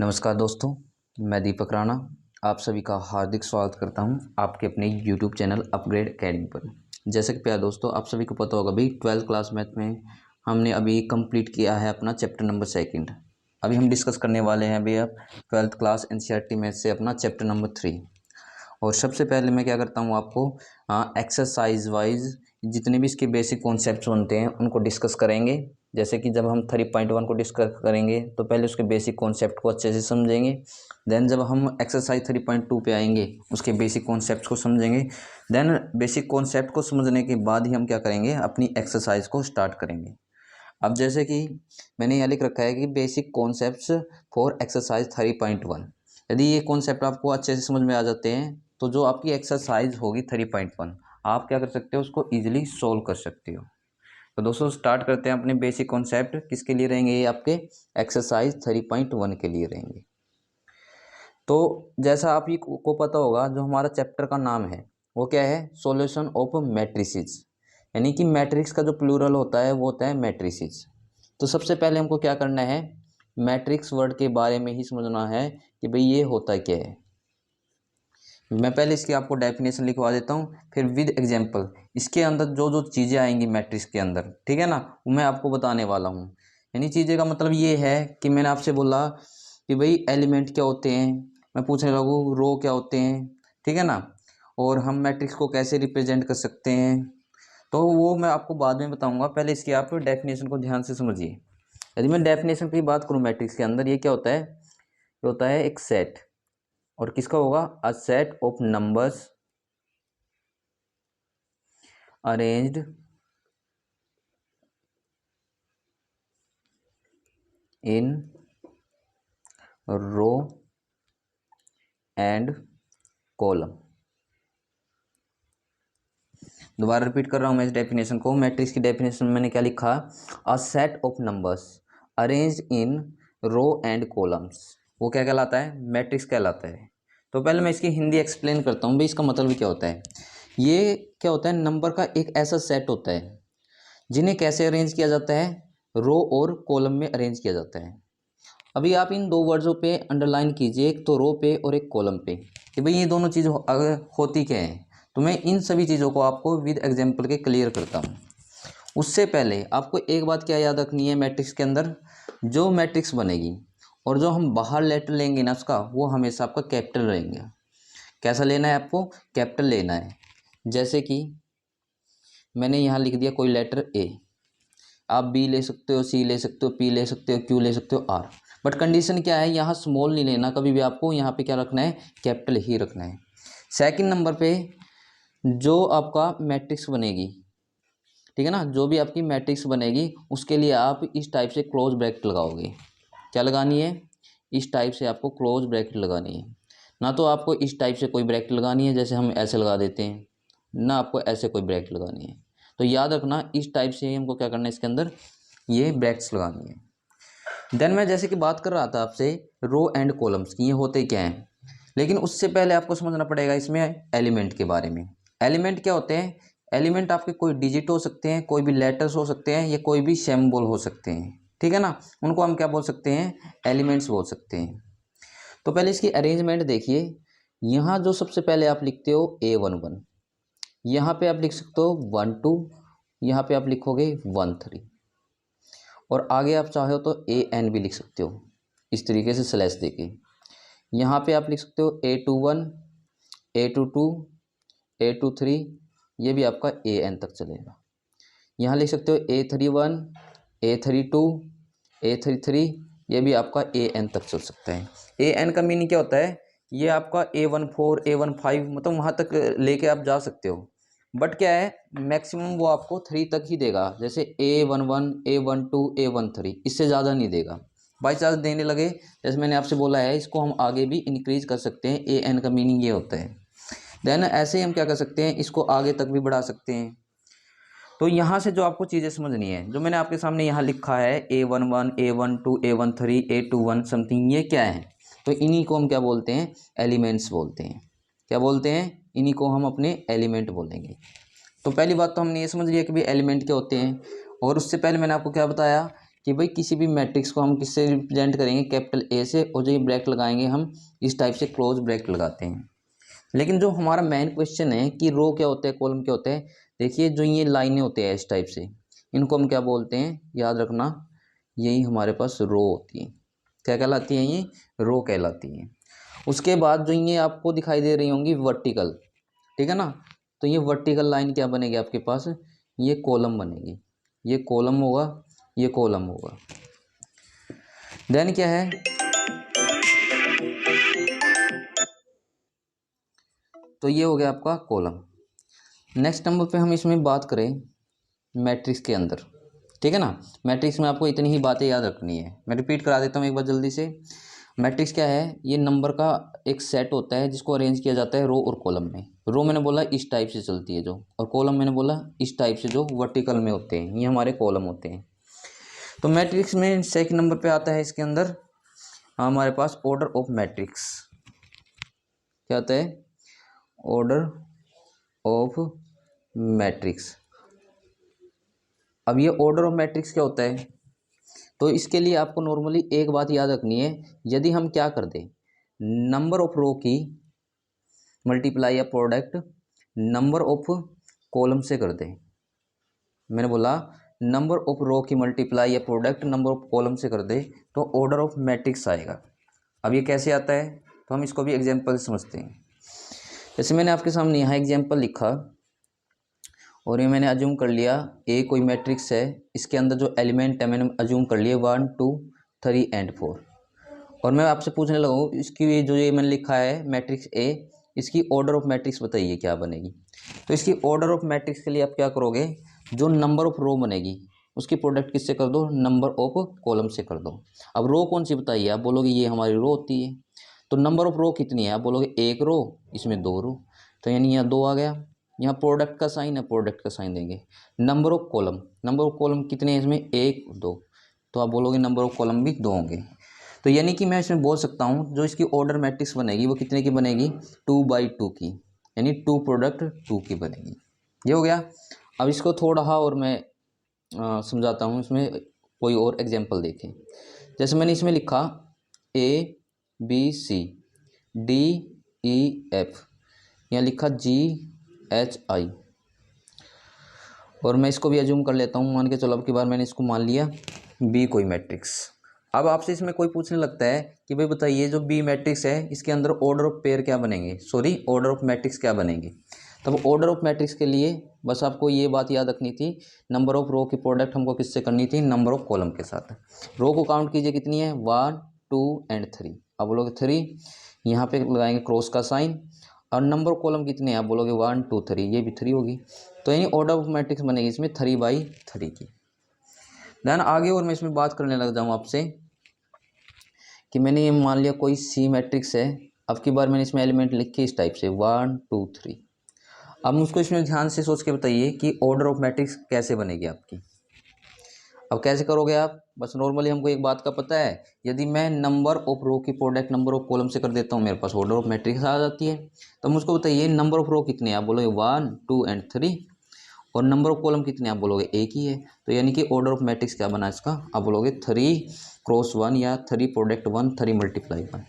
नमस्कार दोस्तों, मैं दीपक राणा आप सभी का हार्दिक स्वागत करता हूं आपके अपने YouTube चैनल अपग्रेड एकेडमी पर। जैसे कि प्यारे दोस्तों, आप सभी को पता होगा भाई 12th क्लास मैथ में हमने अभी कंप्लीट किया है अपना चैप्टर नंबर 2। अभी हम डिस्कस करने वाले हैं अभी अब 12th क्लास NCERT मैथ से अपना चैप्टर नंबर 3। और सबसे पहले मैं क्या करता हूँ आपको एक्सरसाइज वाइज जितने भी इसके बेसिक कॉन्सेप्ट्स बनते हैं उनको डिस्कस करेंगे। जैसे कि जब हम 3.1 को डिस्कस करेंगे तो पहले उसके बेसिक कॉन्सेप्ट को अच्छे से समझेंगे। देन जब हम एक्सरसाइज 3.2 पे आएंगे उसके बेसिक कॉन्सेप्ट्स को समझेंगे। देन बेसिक कॉन्सेप्ट को समझने के बाद ही हम क्या करेंगे, अपनी एक्सरसाइज को स्टार्ट करेंगे। अब जैसे कि मैंने यहाँ लिख रखा है कि बेसिक कॉन्सेप्ट्स फॉर एक्सरसाइज 3.1। यदि ये कॉन्सेप्ट आपको अच्छे से समझ में आ जाते हैं तो जो आपकी एक्सरसाइज होगी 3.1 आप क्या कर सकते हो, उसको ईजिली सोल्व कर सकते हो। तो दोस्तों स्टार्ट करते हैं। अपने बेसिक कॉन्सेप्ट किसके लिए रहेंगे, ये आपके एक्सरसाइज 3.1 के लिए रहेंगे। तो जैसा आप ही को पता होगा, जो हमारा चैप्टर का नाम है वो क्या है, सॉल्यूशन ऑफ मैट्रिसेस, यानी कि मैट्रिक्स का जो प्लूरल होता है वो होता है मैट्रिसेस। तो सबसे पहले हमको क्या करना है, मैट्रिक्स वर्ड के बारे में ही समझना है कि भाई ये होता क्या है। मैं पहले इसकी आपको डेफिनेशन लिखवा देता हूँ, फिर विद एग्जांपल इसके अंदर जो जो चीज़ें आएंगी मैट्रिक्स के अंदर, ठीक है ना, वो मैं आपको बताने वाला हूँ। यानी चीज़ें का मतलब ये है कि मैंने आपसे बोला कि भाई एलिमेंट क्या होते हैं, मैं पूछने लगूँ रो क्या होते हैं, ठीक है ना, और हम मैट्रिक्स को कैसे रिप्रेजेंट कर सकते हैं, तो वो मैं आपको बाद में बताऊँगा। पहले इसकी आप डेफिनेशन को ध्यान से समझिए। यदि मैं डेफिनेशन की बात करूँ मैट्रिक्स के अंदर, ये क्या होता है, ये होता है एक सेट। और किसका होगा, a set of numbers arranged in row and column. दोबारा रिपीट कर रहा हूं मैं इस डेफिनेशन को। मैट्रिक्स की डेफिनेशन में मैंने क्या लिखा, a set of numbers arranged in row and columns, वो क्या कहलाता है, मैट्रिक्स कहलाता है। तो पहले मैं इसकी हिंदी एक्सप्लेन करता हूँ भाई इसका मतलब क्या होता है। ये क्या होता है, नंबर का एक ऐसा सेट होता है जिन्हें कैसे अरेंज किया जाता है, रो और कॉलम में अरेंज किया जाता है। अभी आप इन दो वर्ड्सों पे अंडरलाइन कीजिए, एक तो रो पे और एक कॉलम पे, कि भाई ये दोनों चीज़ अगर होती क्या है। तो मैं इन सभी चीज़ों को आपको विद एग्जांपल के क्लियर करता हूँ। उससे पहले आपको एक बात क्या याद रखनी है, मैट्रिक्स के अंदर जो मैट्रिक्स बनेगी और जो हम बाहर लेटर लेंगे ना उसका, वो हमेशा आपका कैपिटल रहेंगे। कैसा लेना है आपको, कैपिटल लेना है। जैसे कि मैंने यहाँ लिख दिया कोई लेटर ए, आप बी ले सकते हो, सी ले सकते हो, पी ले सकते हो, क्यू ले सकते हो, आर। बट कंडीशन क्या है, यहाँ स्मॉल नहीं लेना कभी भी, आपको यहाँ पे क्या रखना है, कैपिटल ही रखना है। सेकंड नंबर पे जो आपका मैट्रिक्स बनेगी, ठीक है ना, जो भी आपकी मैट्रिक्स बनेगी उसके लिए आप इस टाइप से क्लोज ब्रैकेट लगाओगे। क्या लगानी है, इस टाइप से आपको क्लोज ब्रैकेट लगानी है। ना तो आपको इस टाइप से कोई ब्रैकेट लगानी है जैसे हम ऐसे लगा देते हैं, ना आपको ऐसे कोई ब्रैकेट लगानी है। तो याद रखना इस टाइप से ही हमको क्या करना है, इसके अंदर ये ब्रैकेट्स लगानी है। देन मैं जैसे कि बात कर रहा था आपसे रो एंड कॉलम्स की, ये होते क्या हैं, लेकिन उससे पहले आपको समझना पड़ेगा इसमें एलिमेंट के बारे में। एलिमेंट क्या होते हैं, एलिमेंट आपके कोई डिजिट हो सकते हैं, कोई भी लेटर्स हो सकते हैं, या कोई भी सिंबल हो सकते हैं, ठीक है ना, उनको हम क्या बोल सकते हैं, एलिमेंट्स बोल सकते हैं। तो पहले इसकी अरेंजमेंट देखिए। यहाँ जो सबसे पहले आप लिखते हो A11, यहाँ पे आप लिख सकते हो 1 2, यहाँ पे आप लिखोगे 1 3, और आगे आप चाहे हो तो AN भी लिख सकते हो इस तरीके से स्लैश देके। यहाँ पे आप लिख सकते हो A21, A22, A23, ये भी आपका AN तक चलेगा। यहाँ लिख सकते हो A31, A32, A33, ये भी आपका AN तक चल सकता है। AN का मीनिंग क्या होता है, ये आपका A14, A15 मतलब वहाँ तक लेके आप जा सकते हो। बट क्या है, मैक्सिमम वो आपको 3 तक ही देगा, जैसे A11, A12, A13, इससे ज़्यादा नहीं देगा। बाई चांस देने लगे, जैसे मैंने आपसे बोला है, इसको हम आगे भी इंक्रीज कर सकते हैं। AN का मीनिंग ये होता है। देन ऐसे ही हम क्या कर सकते हैं, इसको आगे तक भी बढ़ा सकते हैं। तो यहाँ से जो आपको चीज़ें समझनी है, जो मैंने आपके सामने यहाँ लिखा है A11, A12, A13, A21 something, ये क्या है, तो इन्हीं को हम क्या बोलते हैं, एलिमेंट्स बोलते हैं। क्या बोलते हैं, इन्हीं को हम अपने एलिमेंट बोलेंगे। तो पहली बात तो हमने ये समझ लिया कि भाई एलिमेंट क्या होते हैं। और उससे पहले मैंने आपको क्या बताया कि भाई किसी भी मैट्रिक्स को हम किससे रिप्रेजेंट करेंगे, कैपिटल ए से, और जो ये ब्रैकेट लगाएंगे हम इस टाइप से क्लोज ब्रैकेट लगाते हैं। लेकिन जो हमारा मेन क्वेश्चन है कि रो क्या होता है, कॉलम क्या होता है, देखिए जो ये लाइनें होते हैं इस टाइप से, इनको हम क्या बोलते हैं, याद रखना, यही हमारे पास रो होती है। क्या कहलाती है ये, रो कहलाती है। उसके बाद जो ये आपको दिखाई दे रही होंगी वर्टिकल, ठीक है ना, तो ये वर्टिकल लाइन क्या बनेगी आपके पास, ये कॉलम बनेगी, ये कॉलम होगा, ये कॉलम होगा। देन क्या है, तो ये हो गया आपका कॉलम। नेक्स्ट नंबर पे हम इसमें बात करें मैट्रिक्स के अंदर, ठीक है ना। मैट्रिक्स में आपको इतनी ही बातें याद रखनी है, मैं रिपीट करा देता हूँ एक बार जल्दी से। मैट्रिक्स क्या है, ये नंबर का एक सेट होता है जिसको अरेंज किया जाता है रो और कॉलम में। रो मैंने बोला इस टाइप से चलती है जो, और कॉलम मैंने बोला इस टाइप से जो वर्टिकल में होते हैं, ये हमारे कॉलम होते हैं। तो मैट्रिक्स में सेकंड नंबर पे आता है इसके अंदर हमारे पास ऑर्डर ऑफ मैट्रिक्स। क्या आता है, ऑर्डर ऑफ मैट्रिक्स। अब ये ऑर्डर ऑफ मैट्रिक्स क्या होता है, तो इसके लिए आपको नॉर्मली एक बात याद रखनी है, यदि हम क्या कर दें, नंबर ऑफ रो की मल्टीप्लाई या प्रोडक्ट नंबर ऑफ कॉलम से कर दें। मैंने बोला नंबर ऑफ रो की मल्टीप्लाई या प्रोडक्ट नंबर ऑफ कॉलम से कर दे तो ऑर्डर ऑफ मैट्रिक्स आएगा। अब ये कैसे आता है, तो हम इसको भी एग्जाम्पल से समझते हैं। जैसे मैंने आपके सामने यहाँ एग्जाम्पल लिखा और ये मैंने अज्यूम कर लिया ए कोई मैट्रिक्स है, इसके अंदर जो एलिमेंट है मैंने अज्यूम कर लिए 1 2 3 एंड 4, और मैं आपसे पूछने लगा इसकी जो ये मैंने लिखा है मैट्रिक्स ए, इसकी ऑर्डर ऑफ मैट्रिक्स बताइए क्या बनेगी। तो इसकी ऑर्डर ऑफ मैट्रिक्स के लिए आप क्या करोगे, जो नंबर ऑफ रो बनेगी उसकी प्रोडक्ट किससे कर दो, नंबर ऑफ कॉलम से कर दो। अब रो कौन सी बताइए, आप बोलोगे ये हमारी रो होती है, तो नंबर ऑफ रो कितनी है, आप बोलोगे एक रो, इसमें 2 रो, तो यानी यहाँ 2 आ गया। यहाँ प्रोडक्ट का साइन है, प्रोडक्ट का साइन देंगे। Number of column, number of column कितने हैं इसमें, 1 2, तो आप बोलोगे नंबर ऑफ कॉलम भी 2 होंगे। तो यानी कि मैं इसमें बोल सकता हूँ जो इसकी ऑर्डर मैट्रिक्स बनेगी वो कितने की बनेगी, 2/2 की, यानी 2 प्रोडक्ट 2 की बनेगी। ये हो गया। अब इसको थोड़ा और मैं समझाता हूँ, इसमें कोई और एग्जांपल देखें। जैसे मैंने इसमें लिखा ABC DEF, यहाँ लिखा GHI, और मैं इसको भी अज्यूम कर लेता हूँ, मान के चलो अब की बार मैंने इसको मान लिया बी कोई मैट्रिक्स। अब आपसे इसमें कोई पूछने लगता है कि भाई बताइए जो बी मैट्रिक्स है इसके अंदर ऑर्डर ऑफ पेयर क्या बनेंगे, सॉरी ऑर्डर ऑफ मैट्रिक्स क्या बनेंगे। तब ऑर्डर ऑफ मैट्रिक्स के लिए बस आपको ये बात याद रखनी थी, नंबर ऑफ रो की प्रोडक्ट हमको किससे करनी थी, नंबर ऑफ कॉलम के साथ। रो को काउंट कीजिए कितनी है, 1 2 एंड 3, आप बोलोगे 3, यहाँ पे लगाएंगे क्रॉस का साइन, और नंबर ऑफ कॉलम कितने हैं, आप बोलोगे 1 2 3, ये भी 3 होगी। तो यानी ऑर्डर ऑफ मैट्रिक्स बनेगी इसमें 3/3 की। देन आगे और मैं इसमें बात करने लग जाऊँ आपसे कि मैंने ये मान लिया कोई सी मैट्रिक्स है, अब की बार मैंने इसमें एलिमेंट लिखे इस टाइप से 1 2 3। अब मुझको इसमें ध्यान से सोच के बताइए कि ऑर्डर ऑफ मैट्रिक्स कैसे बनेगी आपकी। अब कैसे करोगे आप, बस नॉर्मली हमको एक बात का पता है, यदि मैं नंबर ऑफ रो की प्रोडक्ट नंबर ऑफ कॉलम से कर देता हूँ मेरे पास ऑर्डर ऑफ मैट्रिक्स आ जाती है। तो मुझको बताइए नंबर ऑफ रो कितने हैं, आप बोलोगे 1 2 एंड 3, और नंबर ऑफ कॉलम कितने आप बोलोगे एक ही है। तो यानी कि ऑर्डर ऑफ मैट्रिक्स क्या बना इसका, आप बोलोगे 3x1 या 3 प्रोडक्ट 1 3 मल्टीप्लाई 1,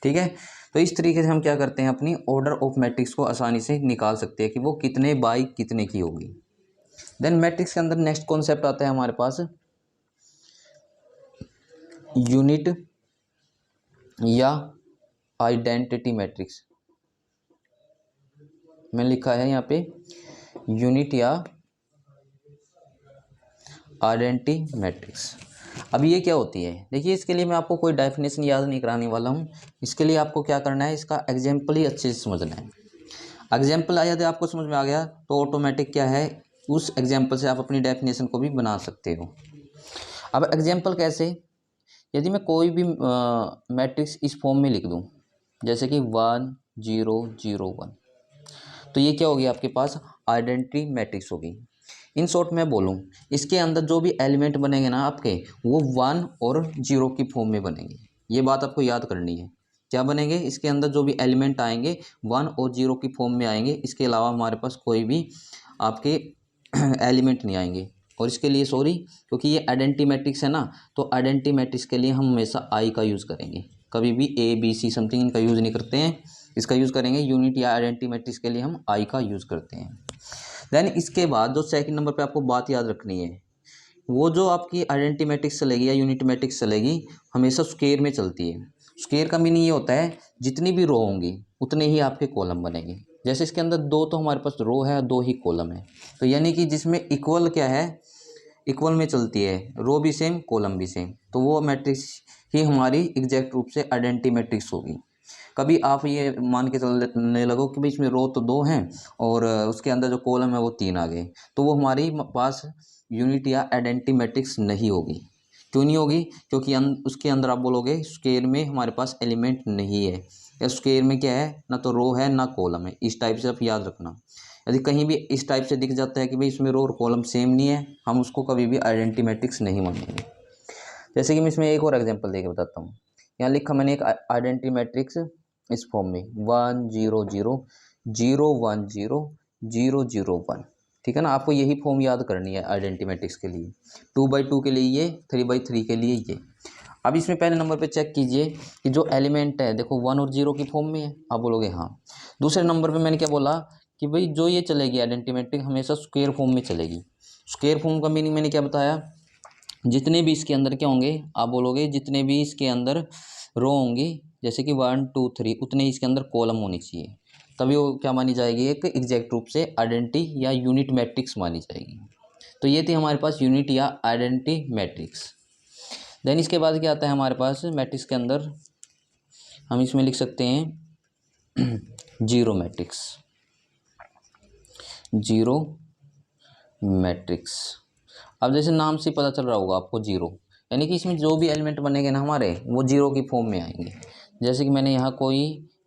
ठीक है। तो इस तरीके से हम क्या करते हैं, अपनी ऑर्डर ऑफ मैट्रिक्स को आसानी से निकाल सकते हैं कि वो कितने बाई कितने की होगी। देन मैट्रिक्स के अंदर नेक्स्ट कॉन्सेप्ट आता है हमारे पास यूनिट या आइडेंटिटी मैट्रिक्स। मैंने लिखा है यहाँ पे यूनिट या आइडेंटिटी मैट्रिक्स। अब ये क्या होती है, देखिए इसके लिए मैं आपको कोई डेफिनेशन याद नहीं कराने वाला हूँ, इसके लिए आपको क्या करना है, इसका एग्जाम्पल ही अच्छे से समझना है। एग्जाम्पल यदि आपको समझ में आ गया तो ऑटोमेटिक क्या है, उस एग्जाम्पल से आप अपनी डेफिनेशन को भी बना सकते हो। अब एग्जाम्पल कैसे, यदि मैं कोई भी मैट्रिक्स इस फॉर्म में लिख दूँ जैसे कि 1 0 0 1, तो ये क्या होगी आपके पास आइडेंटिटी मैट्रिक्स होगी। इन शॉर्ट में बोलूँ इसके अंदर जो भी एलिमेंट बनेंगे ना आपके वो 1 और 0 की फॉर्म में बनेंगे, ये बात आपको याद करनी है। क्या बनेंगे, इसके अंदर जो भी एलिमेंट आएंगे 1 और 0 की फॉर्म में आएंगे, इसके अलावा हमारे पास कोई भी आपके एलिमेंट नहीं आएंगे। और इसके लिए सॉरी, क्योंकि ये आइडेंटिटी मैट्रिक्स है ना, तो आइडेंटिटी मैट्रिक्स के लिए हम हमेशा आई का यूज़ करेंगे, कभी भी ए बी सी समथिंग इनका यूज़ नहीं करते हैं। इसका यूज़ करेंगे यूनिट या आइडेंटिटी मैट्रिक्स के लिए हम आई का यूज़ करते हैं। देन इसके बाद जो सेकंड नंबर पे आपको बात याद रखनी है, वो जो आपकी आइडेंटिटी मैट्रिक्स चलेगी या यूनिट मैट्रिक्स चलेगी हमेशा स्क्वायर में चलती है। स्क्वायर का मीनिंग ये होता है जितनी भी रो होंगी उतने ही आपके कॉलम बनेंगे। जैसे इसके अंदर दो तो हमारे पास रो है, दो ही कॉलम है, तो यानी कि जिसमें इक्वल क्या है, इक्वल में चलती है, रो भी सेम कॉलम भी सेम, तो वो मैट्रिक्स ही हमारी एग्जैक्ट रूप से आइडेंटिटी मैट्रिक्स होगी। कभी आप ये मान के चलने लगो कि भाई इसमें रो तो दो हैं और उसके अंदर जो कॉलम है वो तीन आ गए, तो वो हमारी पास यूनिट या आइडेंटिटी मैट्रिक्स नहीं होगी। क्यों नहीं होगी? क्योंकि उसके अंदर आप बोलोगे स्क्वायर में हमारे पास एलिमेंट नहीं है, या स्क्वायर में क्या है, ना तो रो है ना कॉलम है। इस टाइप से आप याद रखना। यदि कहीं भी इस टाइप से दिख जाता है कि भाई इसमें रो और कॉलम सेम नहीं है, हम उसको कभी भी आइडेंटिटी मैट्रिक्स नहीं मानेंगे। जैसे कि मैं इसमें एक और एग्जांपल देके बताता हूँ। यहाँ लिखा मैंने एक आइडेंटिटी मैट्रिक्स इस फॉर्म में 1 0 0 0 1 0 0 0 1, ठीक है ना। आपको यही फॉर्म याद करनी है आइडेंटिटी मैट्रिक्स के लिए। 2/2 के लिए ये, 3/3 के लिए ये। अब इसमें पहले नंबर पे चेक कीजिए कि जो एलिमेंट है देखो 1 और 0 की फॉर्म में है, आप बोलोगे हाँ। दूसरे नंबर पे मैंने क्या बोला कि भाई जो ये चलेगी आइडेंटिटी मैट्रिक्स हमेशा स्क्वायर फॉर्म में चलेगी। स्क्वायर फॉर्म का मीनिंग मैंने क्या बताया, जितने भी इसके अंदर क्या होंगे, आप बोलोगे जितने भी इसके अंदर रो होंगी, जैसे कि 1 2 3, उतने ही इसके अंदर कॉलम होनी चाहिए, तभी वो क्या मानी जाएगी, एक एग्जैक्ट रूप से आइडेंटिटी या यूनिट मैट्रिक्स मानी जाएगी। तो ये थी हमारे पास यूनिट या आइडेंटिटी मैट्रिक्स। देन इसके बाद क्या आता है हमारे पास मैट्रिक्स के अंदर, हम इसमें लिख सकते हैं जीरो मैट्रिक्स। जीरो मैट्रिक्स, अब जैसे नाम से पता चल रहा होगा आपको जीरो, यानी कि इसमें जो भी एलिमेंट बनेंगे ना हमारे वो जीरो की फॉर्म में आएंगे। जैसे कि मैंने यहाँ कोई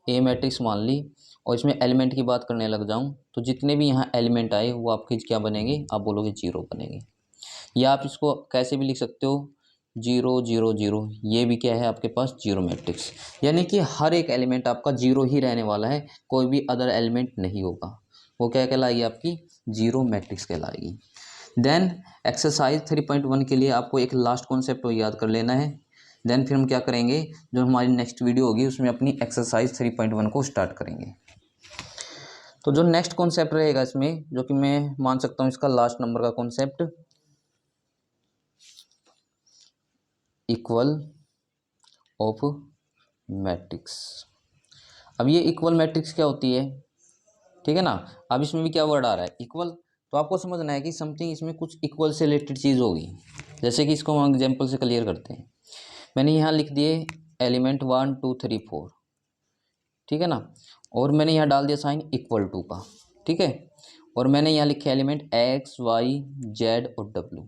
ए मैट्रिक्स मान ली और इसमें एलिमेंट की बात करने लग जाऊँ, तो जितने भी यहाँ एलिमेंट आए वो आपके क्या बनेंगे, आप बोलोगे जीरो बनेंगे। या आप इसको कैसे भी लिख सकते हो 0 0 0, ये भी क्या है आपके पास जीरो मैट्रिक्स, यानी कि हर एक एलिमेंट आपका जीरो ही रहने वाला है, कोई भी अदर एलिमेंट नहीं होगा। वो क्या कहलाएगी, आपकी जीरो मैट्रिक्स कहलाएगी। देन एक्सरसाइज 3.1 के लिए आपको एक लास्ट कॉन्सेप्ट याद कर लेना है। देन फिर हम क्या करेंगे, जो हमारी नेक्स्ट वीडियो होगी उसमें अपनी एक्सरसाइज 3.1 को स्टार्ट करेंगे। तो जो नेक्स्ट कॉन्सेप्ट रहेगा इसमें, जो कि मैं मान सकता हूँ इसका लास्ट नंबर का कॉन्सेप्ट, इक्वल ऑफ मैट्रिक्स। अब ये इक्वल मैट्रिक्स क्या होती है, ठीक है ना। अब इसमें भी क्या वर्ड आ रहा है, इक्वल, तो आपको समझना है कि समथिंग इसमें कुछ इक्वल से रिलेटेड चीज़ होगी। जैसे कि इसको हम एग्जांपल से क्लियर करते हैं। मैंने यहाँ लिख दिए एलिमेंट 1 2 3 4, ठीक है ना, और मैंने यहाँ डाल दिया साइन इक्वल टू का, ठीक है, और मैंने यहाँ लिखे एलिमेंट x y z और w।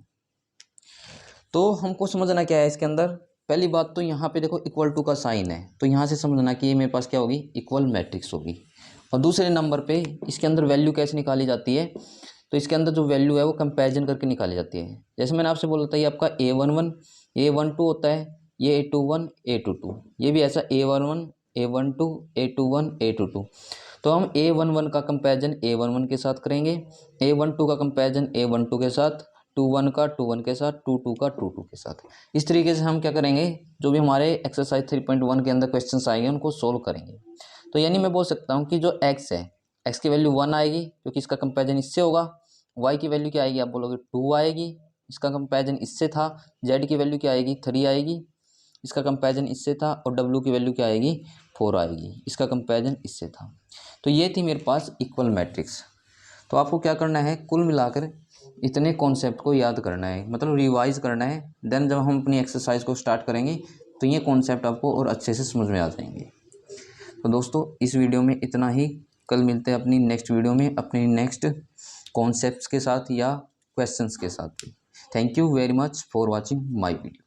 तो हमको समझना क्या है इसके अंदर, पहली बात तो यहाँ पे देखो इक्वल टू का साइन है, तो यहाँ से समझना कि ये मेरे पास क्या होगी, इक्वल मैट्रिक्स होगी। और दूसरे नंबर पे इसके अंदर वैल्यू कैसे निकाली जाती है, तो इसके अंदर जो वैल्यू है वो कंपैरिजन करके निकाली जाती है। जैसे मैंने आपसे बोला था ये आपका A11 A12 होता है, ये A21 A22, ये भी ऐसा A11 A12 A21 A22। तो हम A11 का कंपैरिजन A11 के साथ करेंगे, A12 का कंपैरिजन A12 के साथ, 21 का 21 के साथ, 22 का 22 के साथ। इस तरीके से हम क्या करेंगे, जो भी हमारे एक्सरसाइज 3.1 के अंदर क्वेश्चंस आएंगे उनको सोल्व करेंगे। तो यानी मैं बोल सकता हूँ कि जो x है, x की वैल्यू 1 आएगी क्योंकि इसका कंपैरिजन इससे होगा। y की वैल्यू क्या आएगी, आप बोलोगे 2 आएगी, इसका कंपैरिजन इससे था। z की वैल्यू क्या आएगी, 3 आएगी, इसका कंपैरिजन इससे था। और w की वैल्यू क्या आएगी, 4 आएगी, इसका कंपैरिजन इससे था। तो ये थी मेरे पास इक्वल मैट्रिक्स। तो आपको क्या करना है, कुल मिलाकर इतने कॉन्सेप्ट को याद करना है, मतलब रिवाइज करना है। देन जब हम अपनी एक्सरसाइज को स्टार्ट करेंगे तो ये कॉन्सेप्ट आपको और अच्छे से समझ में आ जाएंगे। तो दोस्तों इस वीडियो में इतना ही, कल मिलते हैं अपनी नेक्स्ट वीडियो में अपनी नेक्स्ट कॉन्सेप्ट्स के साथ या क्वेश्चंस के साथ। Thank you very much for watching my video.